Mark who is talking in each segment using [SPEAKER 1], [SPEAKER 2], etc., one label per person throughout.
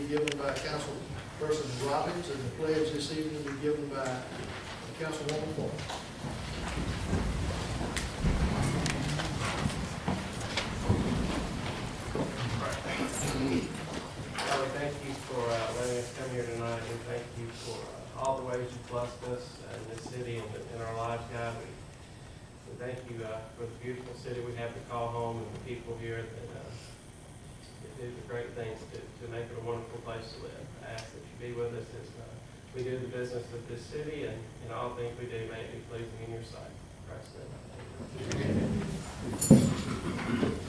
[SPEAKER 1] be given by Councilperson Robbins, and the pledge this evening will be given by Councilwoman Moore.
[SPEAKER 2] Father, thank you for letting us come here tonight, and thank you for all the ways you've blessed us in this city and in our lives, God. We thank you for the beautiful city we have to call home, and the people here that do the great things to make it a wonderful place to live. I ask that you be with us as we do the business of this city, and in all things we do may it be pleasing in your sight. In Christ's name.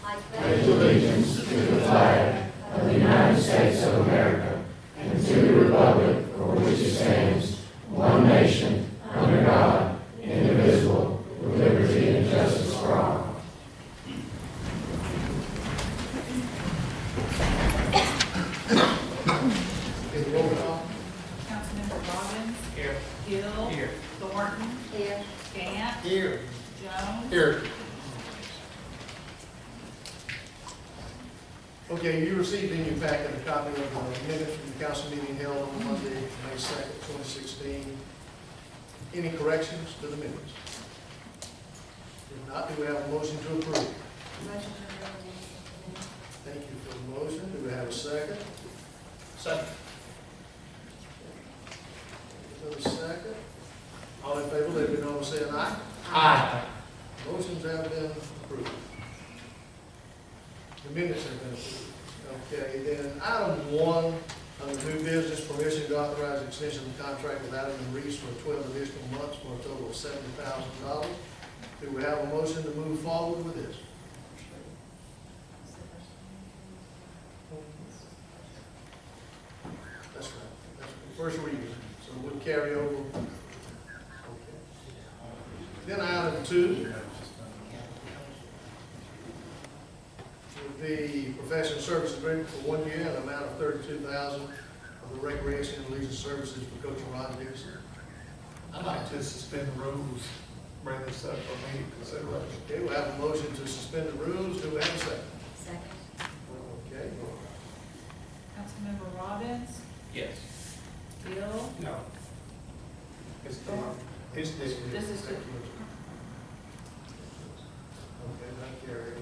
[SPEAKER 3] I pledge allegiance to the flag of the United States of America and to the republic for which it stands, one nation, under God, indivisible, with liberty and justice for all.
[SPEAKER 1] Roll call.
[SPEAKER 4] Councilmember Robbins.
[SPEAKER 2] Here.
[SPEAKER 4] Gill.
[SPEAKER 2] Here.
[SPEAKER 4] Thornton.
[SPEAKER 3] Here.
[SPEAKER 4] Gant.
[SPEAKER 1] Here.
[SPEAKER 4] Jones.
[SPEAKER 1] Here. Okay, you received in your packet a copy of the minutes from the council meeting held on Monday, May 2nd, 2016. Any corrections to the minutes? If not, do we have a motion to approve?
[SPEAKER 3] Motion to approve.
[SPEAKER 1] Thank you for the motion. Do we have a second? Second. For the second. All in favor, let it be known by saying aye.
[SPEAKER 2] Aye.
[SPEAKER 1] Motions have been approved. The minutes have been approved. Okay, then item 1, under new business, permission to authorize extension of the contract with Adam and Reese for 12 additional months for a total of $70,000. Do we have a motion to move forward with this? That's right. That's the first reading, so we'll carry over. Okay. Then item 2. The professional service agreement for 1 year, an amount of $32,000 of the recreation and leisure services for Coach Ron Dixon.
[SPEAKER 5] I'd like to suspend the rules, bring this up for immediate consideration.
[SPEAKER 1] Okay, we'll have a motion to suspend the rules. Do we have a second?
[SPEAKER 3] Second.
[SPEAKER 1] Okay.
[SPEAKER 4] Councilmember Robbins.
[SPEAKER 2] Yes.
[SPEAKER 4] Gill.
[SPEAKER 5] No. It's
[SPEAKER 4] This is the-
[SPEAKER 1] Okay, that carried.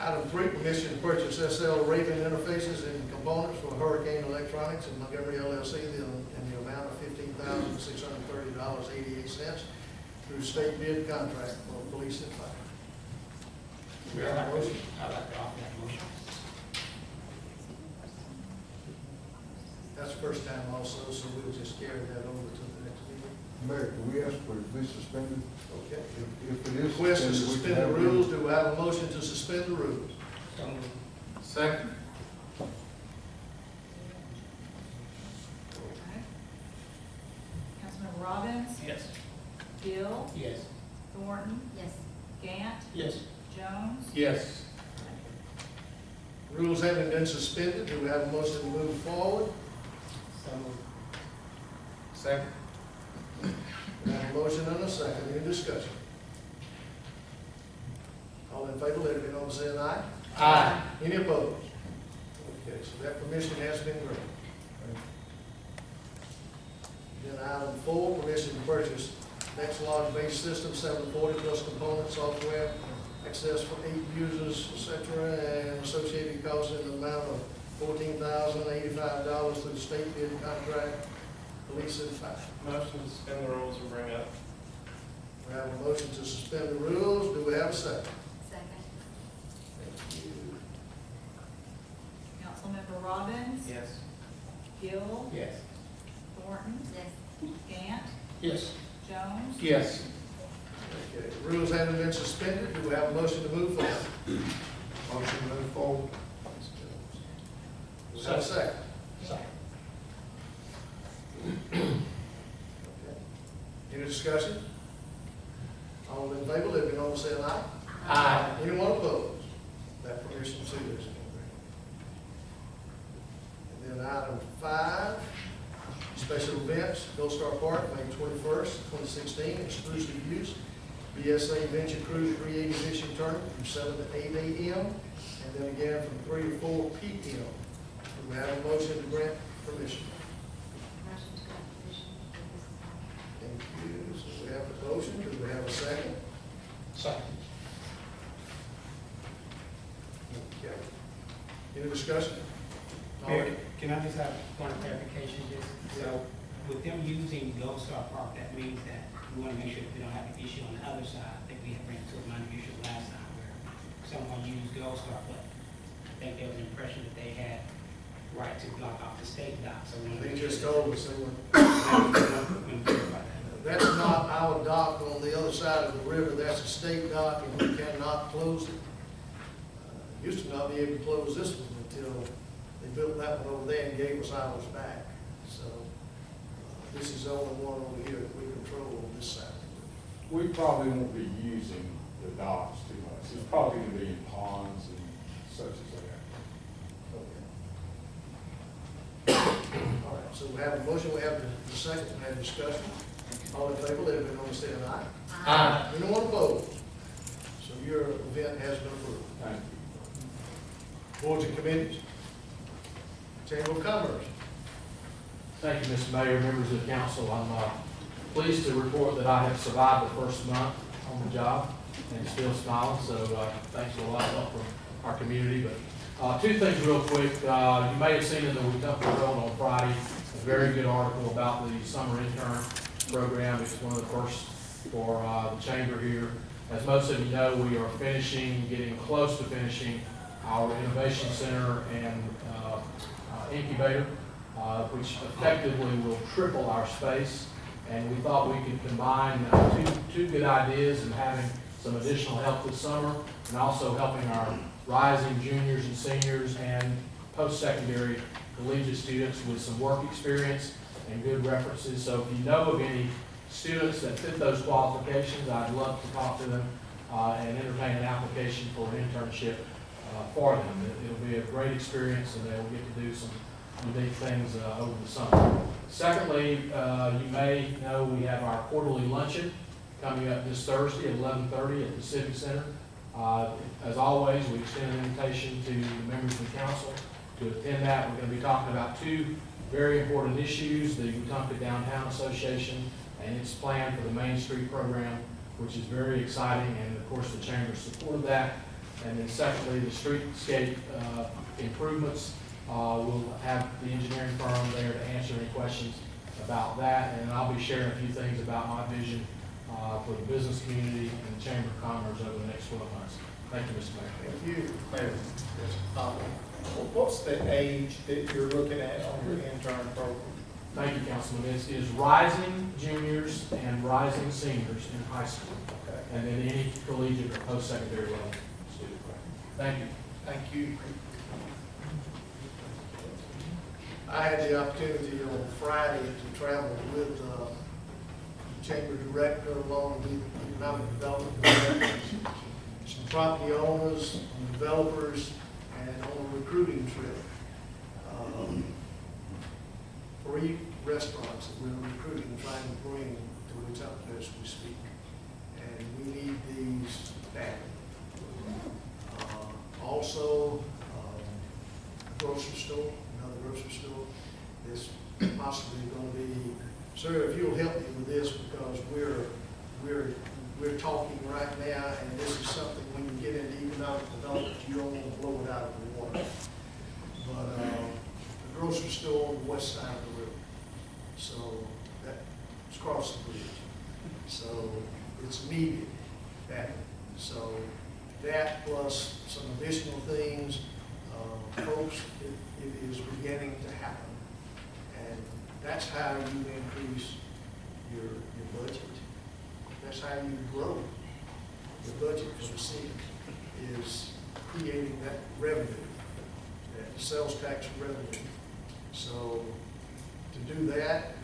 [SPEAKER 1] Item 3, permission to purchase SL Raven interfaces and components for Hurricane Electronics and Montgomery LLC in the amount of $15,630.88 through state bid contract for police and fire. We have a motion.
[SPEAKER 5] I'd like to offer that motion.
[SPEAKER 1] That's the first time also, so we'll just carry that over to the next meeting.
[SPEAKER 6] Mayor, can we ask for it to be suspended?
[SPEAKER 1] Okay.
[SPEAKER 6] If it is
[SPEAKER 1] Request to
[SPEAKER 6] suspended, we
[SPEAKER 1] suspend
[SPEAKER 6] can
[SPEAKER 1] the
[SPEAKER 6] have
[SPEAKER 1] rules. Do we have a motion to suspend the rules?
[SPEAKER 5] Second.
[SPEAKER 4] Okay. Councilmember Robbins.
[SPEAKER 2] Yes.
[SPEAKER 4] Gill.
[SPEAKER 5] Yes.
[SPEAKER 4] Thornton.
[SPEAKER 3] Yes.
[SPEAKER 4] Gant.
[SPEAKER 5] Yes.
[SPEAKER 4] Jones.
[SPEAKER 5] Yes.
[SPEAKER 1] Rules having been suspended, do we have a motion to move forward?
[SPEAKER 5] Second.
[SPEAKER 1] We have a motion and a second. Any discussion? All in favor, let it be known by saying aye.
[SPEAKER 5] Aye.
[SPEAKER 1] Any opposed? Okay, so that permission has been granted. Then item 4, permission to purchase Nextlog-based system 740 plus component software, access for 8 users, etc., and associated costs in the amount of $14,085 through the state bid contract, police and fire.
[SPEAKER 2] Motion to suspend the rules and bring up.
[SPEAKER 1] We have a motion to suspend the rules. Do we have a second?
[SPEAKER 3] Second.
[SPEAKER 1] Thank you.
[SPEAKER 4] Councilmember Robbins.
[SPEAKER 2] Yes.
[SPEAKER 4] Gill.
[SPEAKER 5] Yes.
[SPEAKER 4] Thornton.
[SPEAKER 3] Yes.
[SPEAKER 4] Gant.
[SPEAKER 5] Yes.
[SPEAKER 4] Jones.
[SPEAKER 5] Yes.
[SPEAKER 1] Okay, rules having been suspended, do we have a motion to move forward?
[SPEAKER 5] Motion to move forward.
[SPEAKER 1] Do we have a second?
[SPEAKER 5] Second.
[SPEAKER 1] Okay. Any discussion? All in favor, let it be known by saying aye.
[SPEAKER 5] Aye.
[SPEAKER 1] Anyone opposed? That permission too is granted. And then item 5, special events, Gold Star Park, May 21st, 2016, exclusive use, BSA Venture Cruise 380 fishing tournament from 7 to 8 a.m. and then again from 3 to 4 p.m. Do we have a motion to grant permission?
[SPEAKER 7] Motion to grant permission for this
[SPEAKER 1] Thank you. So we have a motion. Do we have a second?
[SPEAKER 5] Second.
[SPEAKER 1] Okay. Any discussion?
[SPEAKER 8] Mayor, can I just have one clarification? So with them using Gold Star Park, that means that we want to make sure that we don't have an issue on the other side. I think we had ran into a minor issue last time where someone used Gold Star, but I think there was an impression that they had right to block off the state dock. So we want to
[SPEAKER 1] They
[SPEAKER 8] make sure
[SPEAKER 1] just
[SPEAKER 8] that-
[SPEAKER 1] told us they were.
[SPEAKER 8] we clarify that.
[SPEAKER 1] That's not our dock on the other side of the river. That's a state dock and we cannot close it. Used to not be able to close this one until they built that one over there and gave us ours back. So this is the only one over here that we control on this side.
[SPEAKER 9] We probably won't be using the docks too much. It's probably gonna be in ponds and such as that.
[SPEAKER 1] All right, so we have a motion, we have the second, we have discussion. All in favor, let it be known by saying aye.
[SPEAKER 5] Aye.
[SPEAKER 1] Anyone opposed? So your event has been approved.
[SPEAKER 9] Thank you.
[SPEAKER 1] Boards and committees. Chamber of Commerce.
[SPEAKER 10] Thank you, Mr. Mayor, members of the council. I'm pleased to report that I have survived the first month on the job and still smiling, so thanks for a lot of help from our community. But two things real quick. You may have seen in the Wetumpka Herald on Friday, a very good article about the summer intern program. It's one of the first for the chamber here. As most of you know, we are getting close to finishing our innovation center and incubator, which effectively will triple our space. And we thought we could combine two good ideas and having some additional help this summer and also helping our rising juniors and seniors and post-secondary collegiate students with some work experience and good references. So if you know of any students that fit those qualifications, I'd love to talk to them and entertain an application for an internship for them. It'll be a great experience and they'll get to do some unique things over the summer. Secondly, you may know we have our quarterly luncheon coming up this Thursday at 11:30 at the Civic Center. As always, we extend an invitation to the members of the council to attend that. We're going to be talking about two very important issues, the Wetumpka Downtown Association and its plan for the Main Street program, which is very exciting, and of course the chamber supported that. And then secondly, the streetscape improvements. We'll have the engineering firm there to answer any questions about that, and I'll be sharing a few things about my vision for the business community and the Chamber of Commerce over the next 12 months. Thank you, Mr. Mayor.
[SPEAKER 1] Thank you.
[SPEAKER 5] Mayor, what's the age that you're looking at on your intern program?
[SPEAKER 10] Thank you, Councilman. It is rising juniors and rising seniors in high school,
[SPEAKER 5] Okay.
[SPEAKER 10] and then any collegiate or post-secondary level student. Thank you.
[SPEAKER 1] Thank you. I had the opportunity on Friday to travel with the chamber director along with the economic development directors, some property owners, some developers, and on a recruiting trip. 3 restaurants that we're recruiting, trying to bring to Wetumpka as we speak. And we need these badly. Also, a grocery store, another grocery store, is possibly going to be, sir, if you'll help me with this, because we're talking right now, and this is something when you get into economic development, you don't want to blow it out of the water. But the grocery store on the west side of the river, so that's across the bridge. So it's needed, that. So that plus some additional things, folks, it is beginning to happen. And that's how you increase your budget. That's how you grow your budget for the city, is creating that revenue, that sales tax revenue. So to do that,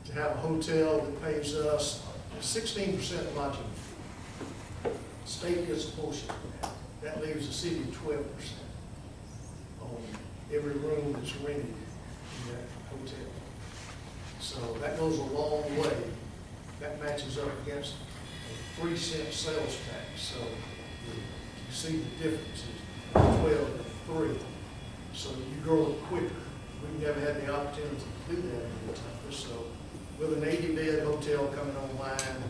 [SPEAKER 1] to have a hotel that pays us 16% lodging, state gets a portion of that. That leaves the city 12% on every room that's rented in that hotel. So that goes a long way. That matches up against a 3-cent sales tax, so you see the differences, 12 and 3. So you grow it quicker. We've never had the opportunity to do that in Wetumpka, so with an 80-bed hotel coming online,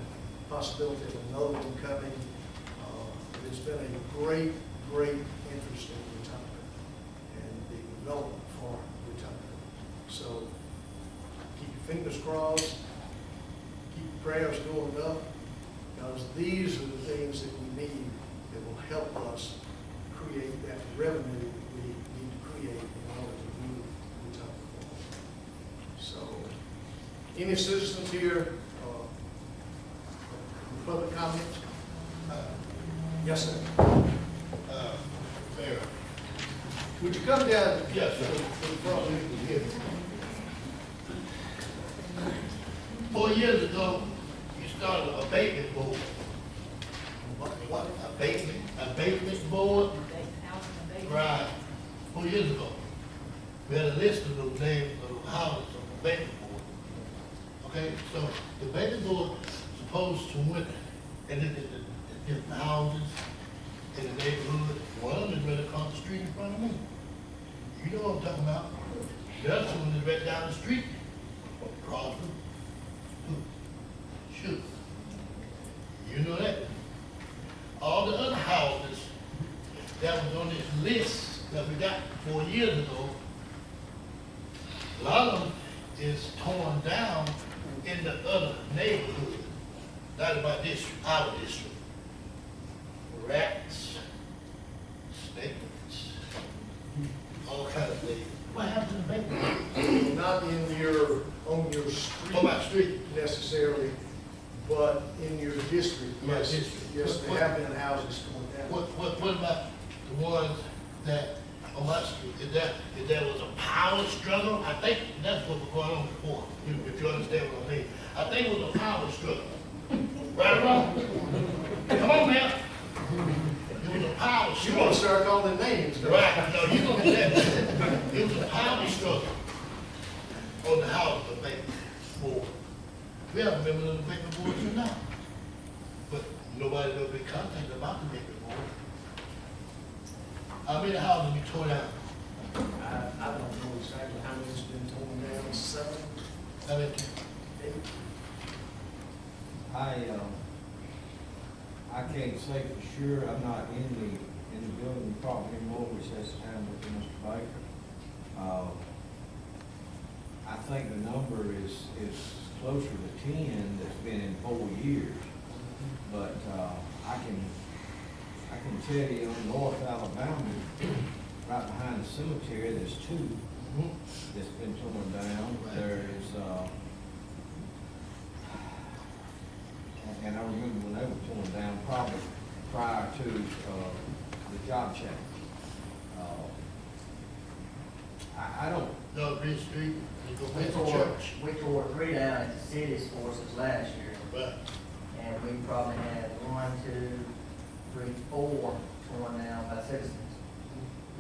[SPEAKER 1] possibility of another one coming, it's been a great, great interest in Wetumpka and the development for Wetumpka. So keep your fingers crossed, keep your prayers going up, because these are the things that we need that will help us create that revenue that we need to create in order to move Wetumpka forward. So, any citizens here, public comments? Yes, sir.
[SPEAKER 11] Mayor.
[SPEAKER 1] Would you come down?
[SPEAKER 11] Yes, sir.
[SPEAKER 1] To the front? Yeah.
[SPEAKER 11] 4 years ago, you started a abatement board. What? Abatement board?
[SPEAKER 4] Housing abatement.
[SPEAKER 11] Right. 4 years ago. We had a list of those names of houses on the abatement board. Okay, so the abatement board is supposed to win and look at the different houses in the neighborhood. One of them is right across the street in front of me. You know what I'm talking about. The other one is right down the street, across from Shoot. You know that. All the other houses that was on this list that we got 4 years ago, a lot of them is torn down in the other neighborhood. Not about district, our district. Rats, snakes, all kinds of things. What happened to the bank?
[SPEAKER 1] Not in your, on your street.
[SPEAKER 11] On my street?
[SPEAKER 1] Necessarily, but in your district,
[SPEAKER 11] My
[SPEAKER 1] yes.
[SPEAKER 11] district.
[SPEAKER 1] Yes, there have been houses torn down.
[SPEAKER 11] What about the ones that, on my street, if there was a power struggle? I think that's what was going on before, if you understand what I mean. I think it was a power struggle. Right or wrong? Come on now. It was a power
[SPEAKER 1] You
[SPEAKER 11] struggle.
[SPEAKER 1] want to start calling names, don't you?
[SPEAKER 11] Right, no, you gonna do that. It was a power struggle on the house of the bank board. We have members of the bank board too now. But nobody ever been contacted about the bank board. How many houses we tore down?
[SPEAKER 1] I don't know exactly how many's been torn down, 7,
[SPEAKER 11] How many?
[SPEAKER 1] 8.
[SPEAKER 12] I can't say for sure, I'm not in the building department anymore, which has time with Mr. Baker. I think the number is closer to 10 that's been in 4 years. But, I can tell you on North Alabama, right behind the cemetery, there's 2 that's been torn down. There is, and I remember when they were torn down, probably prior to the job change. I don't,
[SPEAKER 11] No, Green Street, you go
[SPEAKER 13] We
[SPEAKER 11] back to
[SPEAKER 13] tore,
[SPEAKER 11] church.
[SPEAKER 13] we tore 3 down at the city's forces last year,
[SPEAKER 11] Right.
[SPEAKER 13] and we probably had 1, 2, 3, 4 torn down by citizens.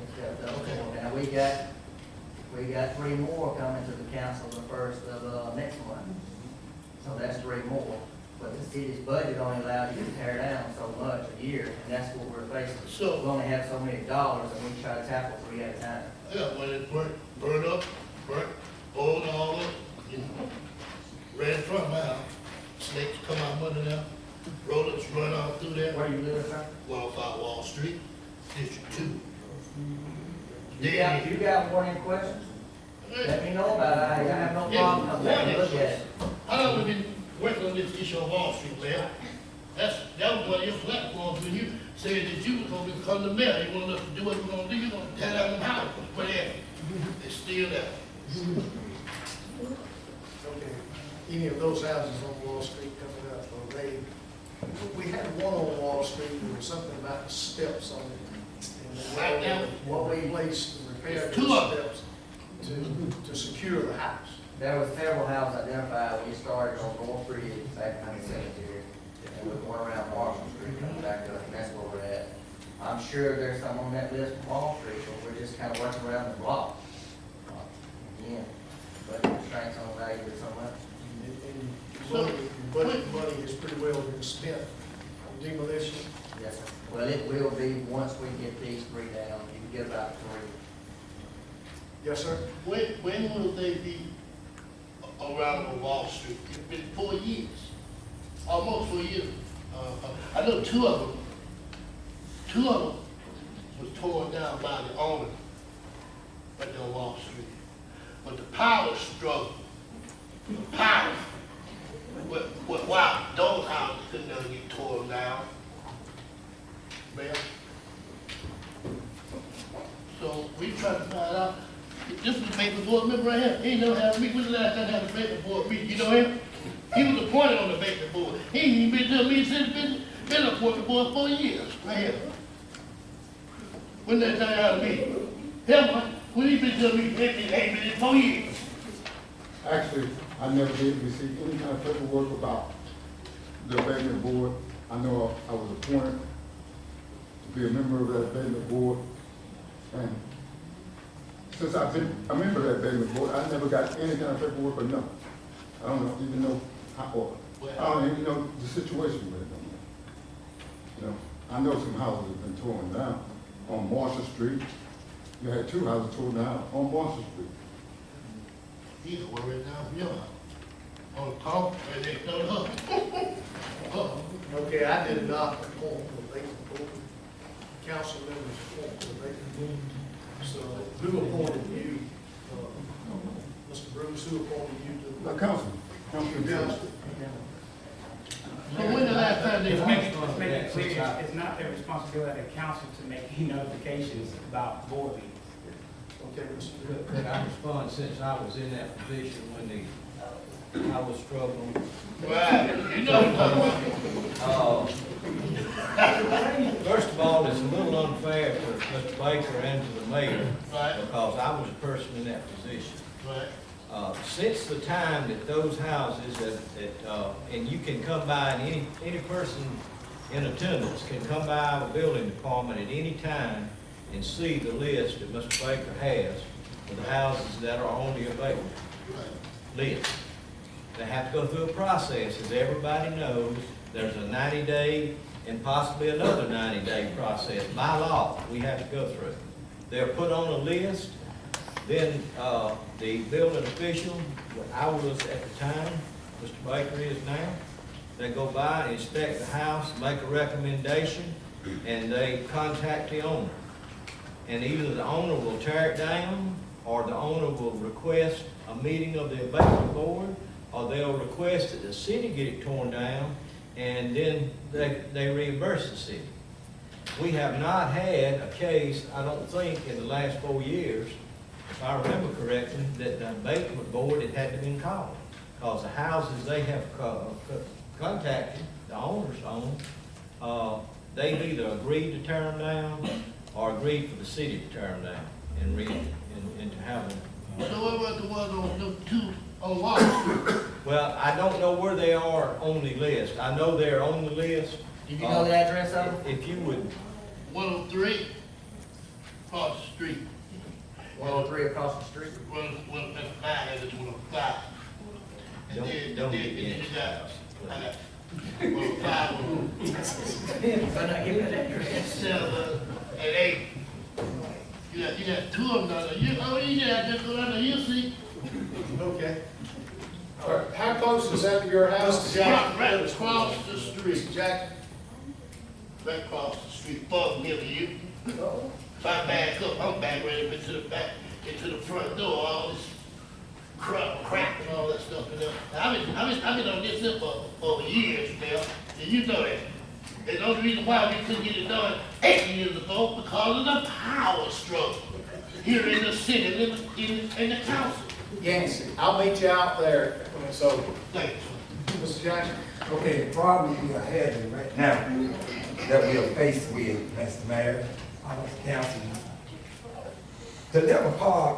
[SPEAKER 13] Instead of those
[SPEAKER 11] Okay.
[SPEAKER 13] torn down. We got 3 more coming to the council the first of next month. So that's 3 more. But the city's budget only allows you to tear down so much a year, and that's what we're facing.
[SPEAKER 11] So-
[SPEAKER 13] We only have so many dollars, and we try to tackle 3 at a time.
[SPEAKER 11] Yeah, when it burnt up, old all up, you know, right in front of my house. Snakes come out under there, rodents run all through there.
[SPEAKER 13] Where you live, sir?
[SPEAKER 11] 105 Wall Street, District 2.
[SPEAKER 13] You got more any questions? Let me know about it. I have no problem coming back and look at it.
[SPEAKER 11] How long have we been working on this issue of Wall Street, Mayor? That was one of your platforms when you said that you were gonna become the mayor. You wanted us to do what we're gonna do, you're gonna tear down the house, but it's still there.
[SPEAKER 1] Okay, any of those houses on Wall Street coming up, or they, we had one on Wall Street, there was something about the steps on it. And
[SPEAKER 11] Right now,
[SPEAKER 1] what we placed and repaired
[SPEAKER 11] Two
[SPEAKER 1] the
[SPEAKER 11] of them.
[SPEAKER 1] steps to secure the house.
[SPEAKER 13] There was several houses identified when you started on North Street back behind the cemetery. And we went around Marshall Street, coming back up, and that's where we're at. I'm sure there's some on that list from Wall Street, but we're just kind of working around the block. Again, but constraints on value or so much.
[SPEAKER 1] And budget money has pretty well been spent demolition?
[SPEAKER 13] Yes, sir. Well, it will be once we get these three down, you can get about three.
[SPEAKER 1] Yes, sir?
[SPEAKER 11] When will they be around on Wall Street? It's been 4 years, almost 4 years. I know two of them was torn down by the owner right there on Wall Street. But the power struggle, the power, wow, those houses could never get torn down. Man. So we try to find out, this is the paper board member right here, he ain't never had a meeting, when the last time I had a paper board meeting, you know him? He was appointed on the paper board, he ain't even been to me since been appointed board 4 years, right here. When that time I had a meeting, him, when he been to me, he ain't been in 4 years.
[SPEAKER 6] Actually, I never did receive any kind of paperwork about the abatement board. I know I was appointed to be a member of that abatement board. And since I've been a member of that abatement board, I never got any kind of paperwork or nothing. I don't even know how, or I don't even know the situation with it. You know, I know some houses have been torn down on Marshall Street. You had 2 houses torn down on Marshall Street.
[SPEAKER 11] He's worried now, you know, on the top, and they don't know.
[SPEAKER 1] Okay, I did not appoint the abatement board. Council members appoint the abatement board. So who appointed you? Mr. Bruce, who appointed you to?
[SPEAKER 6] Now, Councilman.
[SPEAKER 1] Council.
[SPEAKER 11] So when the last time they
[SPEAKER 8] Let's
[SPEAKER 11] met?
[SPEAKER 8] make it clear, it's not their responsibility of the council to make any notifications about board meetings.
[SPEAKER 1] Okay, Mr. Bruce.
[SPEAKER 12] Could I respond, since I was in that position when I was struggling?
[SPEAKER 11] Right, you know what I'm talking about.
[SPEAKER 12] First of all, it's a little unfair to Mr. Baker and to the mayor,
[SPEAKER 11] Right.
[SPEAKER 12] because I was a person in that position.
[SPEAKER 11] Right.
[SPEAKER 12] Since the time that those houses and you can come by, and any person in attendance can come by our building department at any time and see the list that Mr. Baker has of the houses that are on the abatement list. They have to go through a process, as everybody knows. There's a 90-day and possibly another 90-day process. By law, we have to go through. They're put on a list. Then the building official, I was at the time, Mr. Baker is now, they go by, inspect the house, make a recommendation, and they contact the owner. And either the owner will tear it down, or the owner will request a meeting of the abatement board, or they'll request that the city get it torn down, and then they reimburse the city. We have not had a case, I don't think, in the last 4 years, if I remember correctly, that the abatement board had to been called, because the houses they have contacted, the owners own, they've either agreed to tear them down or agreed for the city to tear them down and to have them.
[SPEAKER 11] So what about the ones on the 2 on Wall Street?
[SPEAKER 12] Well, I don't know where they are on the list. I know they're on the list.
[SPEAKER 13] Do you know the address of them?
[SPEAKER 12] If you would,
[SPEAKER 11] 103 across the street.
[SPEAKER 13] 103 across the street.
[SPEAKER 11] Well, that's 5, it's 105. And then
[SPEAKER 12] don't get
[SPEAKER 11] you
[SPEAKER 12] in.
[SPEAKER 11] got 105,
[SPEAKER 13] So not give me that address.
[SPEAKER 11] 7, and 8. You got 2 of them down there. Just go down there, you'll see.
[SPEAKER 1] Okay. All right, how close is that to your house?
[SPEAKER 11] Right across the street.
[SPEAKER 1] Mr. Jack?
[SPEAKER 11] Right across the street, far from here to you. If I back up, I'm back right up into the back, into the front door, all this crap and all that stuff in there. I've been on this here for years now, and you know that. And the only reason why we couldn't get it done 8 years ago, because of the power struggle here in the city, in the council.
[SPEAKER 5] Yancey, I'll meet you out there, so.
[SPEAKER 11] Thanks.
[SPEAKER 1] Mr. Jackson?
[SPEAKER 14] Okay, the problem we are having right now, that we are faced with, Mr. Mayor, Council, the Level Park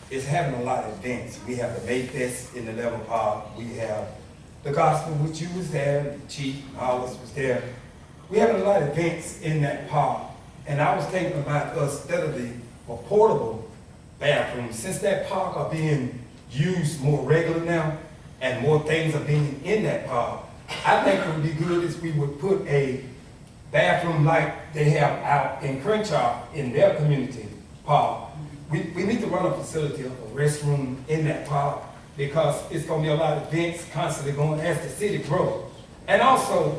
[SPEAKER 14] is having a lot of events. We have the Mayfest in the Level Park. We have the gospel, which you was there, the Chief Hollis was there. We have a lot of events in that park. And I was thinking about us, instead of the portable bathrooms, since that park are being used more regularly now, and more things are being in that park, I think it would be good if we would put a bathroom like they have out in Crenshaw in their community park. We need to run a facility of a restroom in that park because it's gonna be a lot of events constantly going as the city grows. And also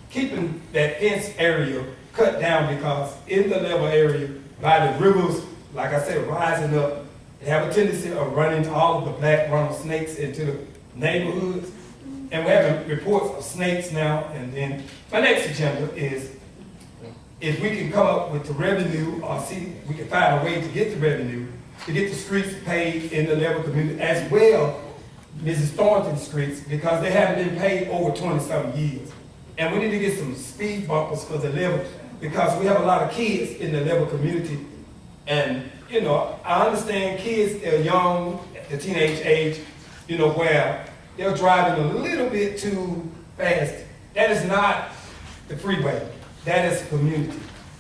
[SPEAKER 14] keeping that fence area cut down because in the level area by the rivers, like I said, rising up, they have a tendency of running all of the black rattlesnakes into the neighborhoods. And we're having reports of snakes now. And then my next agenda is if we can come up with the revenue or see we can find a way to get the revenue to get the streets paid in the level community as well, Mrs. Thornton streets, because they haven't been paid over 20-something years. And we need to get some speed bumpers for the level because we have a lot of kids in the level community. And, you know, I understand kids, they're young, at the teenage age, you know, where they're driving a little bit too fast. That is not the freeway. That is the community.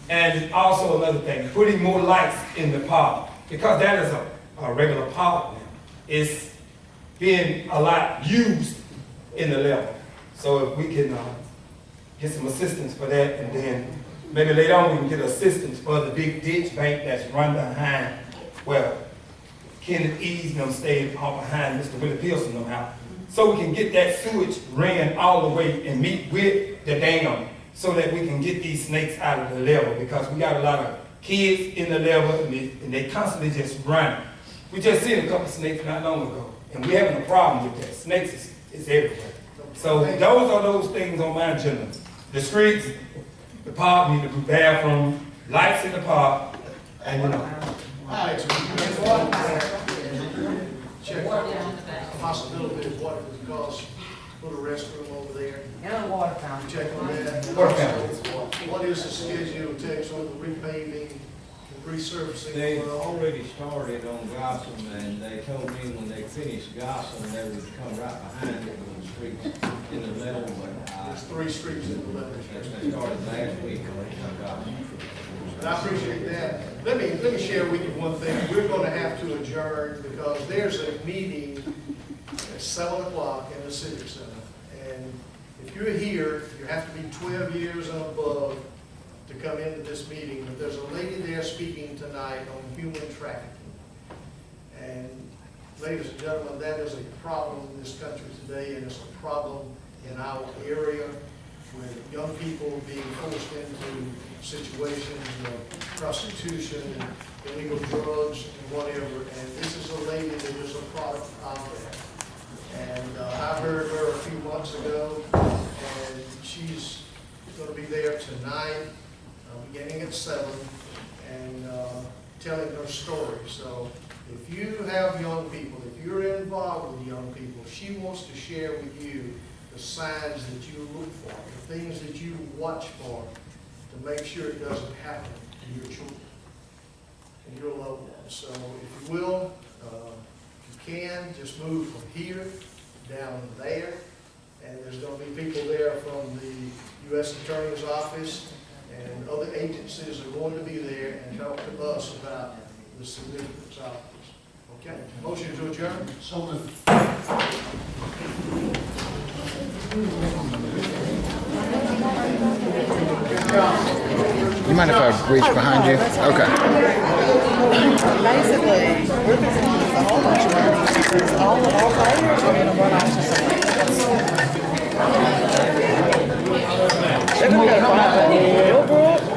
[SPEAKER 14] And also another thing, putting more lights in the park because that is a regular park now. It's being a lot used in the level. So if we can get some assistance for that, and then maybe later on we can get assistance for the big ditch bank that's run behind where Kenneth Eads and them stayed all behind Mr. Willie Pearson them out. So we can get that sewage ran all the way and meet with the dam so that we can get these snakes out of the level because we got a lot of kids in the level and they constantly just run. We just seen a couple snakes not long ago and we're having a problem with that. Snakes is everywhere. So those are those things on my agenda. The streets, the park, need to do bathroom, lights in the park, and you know.
[SPEAKER 1] All right, so check the possibility of what it would cost to put a restroom over there.
[SPEAKER 13] And a water fountain.
[SPEAKER 1] Check on that.
[SPEAKER 14] Water fountain.
[SPEAKER 1] What is the schedule it takes on the repaving, the resurfacing?
[SPEAKER 12] They already started on Gotham, and they told me when they finished Gotham, they would come right behind it with the streets in the level, but
[SPEAKER 1] There's 3 streets in the level.
[SPEAKER 12] they started last week on Gotham.
[SPEAKER 1] And I appreciate that. Let me share with you one thing. We're going to have to adjourn because there's a meeting at 7 o'clock in the Civic Center. And if you're here, you have to be 12 years and above to come into this meeting. But there's a lady there speaking tonight on human trafficking. And ladies and gentlemen, that is a problem in this country today, and it's a problem in our area with young people being forced into situations of prostitution and illegal drugs and whatever. And this is a lady that is a product of that. And I heard her a few months ago, and she's going to be there tonight, beginning at 7, and telling her story. So if you have young people, if you're involved with young people, she wants to share with you the signs that you look for, the things that you watch for to make sure it doesn't happen to your children and your loved ones. So if you will, if you can, just move from here down there. And there's going to be people there from the U.S. Attorney's Office and other agencies are going to be there and talk to us about the significance of this. Okay, motion to adjourn? So moved.
[SPEAKER 15] You mind if I reach behind you? Okay.
[SPEAKER 16] Basically, we're just going to use a whole bunch of money because all of our players are going to run off to somewhere else. They're going to go to Millbrook.